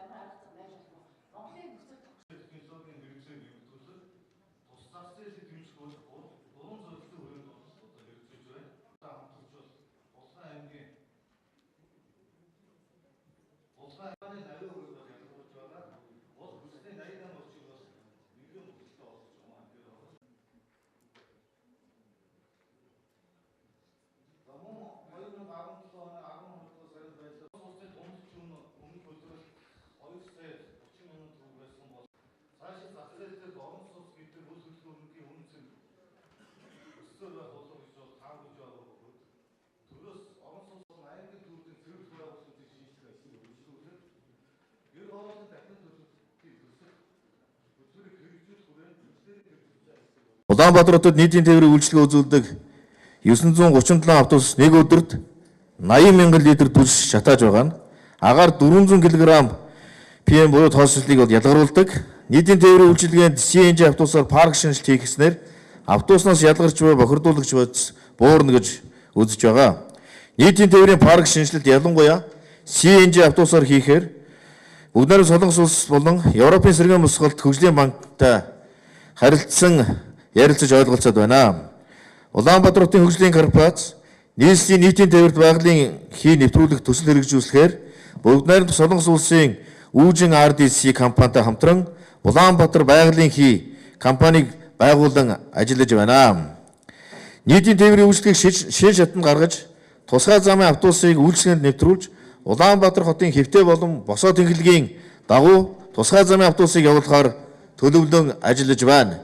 ямар аргатай байж болох вэ? Монголын нөхцөл технологийн хэрэгцээг нэмэгдүүлэх, тус зах зээлийг дэмжих гурван зорилттой хүрээнд одоо хэрэгжиж байна. Хамтарч бол Булган аймгийн Булганы 80% бол ялгарч байгаа. Бол хүсний 88 орчим бас нэгэн бүлэгтэй болж байгаа юм. За мөн 2017 оны 12 сард байсан улсын томилч өмнөх өдрөөр 2 сая 30 мянган төгрөг байсан бол цаашид зах зээл дээр орон сууц гэдэг үйл хөдлөмөрийн үнэ цэн өссөн байх болов гэж бол таамаглаж байгаа бөгөөд төрөөс орон сууц аймгийн төрийн зэрэг байгуулалтын шинжилгээ хийх үйлчлүүлэх ер хоолойн дахин төлөвлөлтийг төсөх хөтөлбөрийг хэрэгжүүлэх хүрээнд үйлчлэлийг хэрэгжүүлж байгаа. Улаанбаатар хотод нийтийн тээврийн үйлчлэгээ үзүүлдэг 937 автобус нэг өдөрт 80 мянган литр түлш шатааж байгаа нь агаар 400 кг PM буюу тоосчлыг бол ялгаруулдаг. Нийтийн тээврийн үйлчилгээнд CNG автобусаар парк шинжилт хийхснээр автобуснаас ялгарч буй бохирдуулагч бодис буурна гэж үзэж байгаа. Нийтийн тээврийн парк шинжилт ялангуяа CNG автобусаар хийхээр бүгд найрамд Солонгос улс болон Европын сэргээн босголт хөгжлийн банктай ярилцаж ойлголцоод байна. Улаанбаатар хотын хөгжлийн корпорац нийслэлийн нийтийн тээврт байгалийн хий нэвтрүүлэх төсөл хэрэгжүүлэхээр бүгд найрамд Солонгос улсын Үүжин RDC компанитай хамтран Улаанбаатар байгалийн хий компанийг байгуулан ажиллаж байна. Нийтийн тээврийн үйлчлэгийг шин шатанд гаргаж тусгай замын автобусыг үйлчлэгэнд нэвтрүүлж Улаанбаатар хотын хэвтэй болон босоо тэнхлэгийн дагуу тусгай замын автобусыг явуулахаар төлөвлөн ажиллаж байна.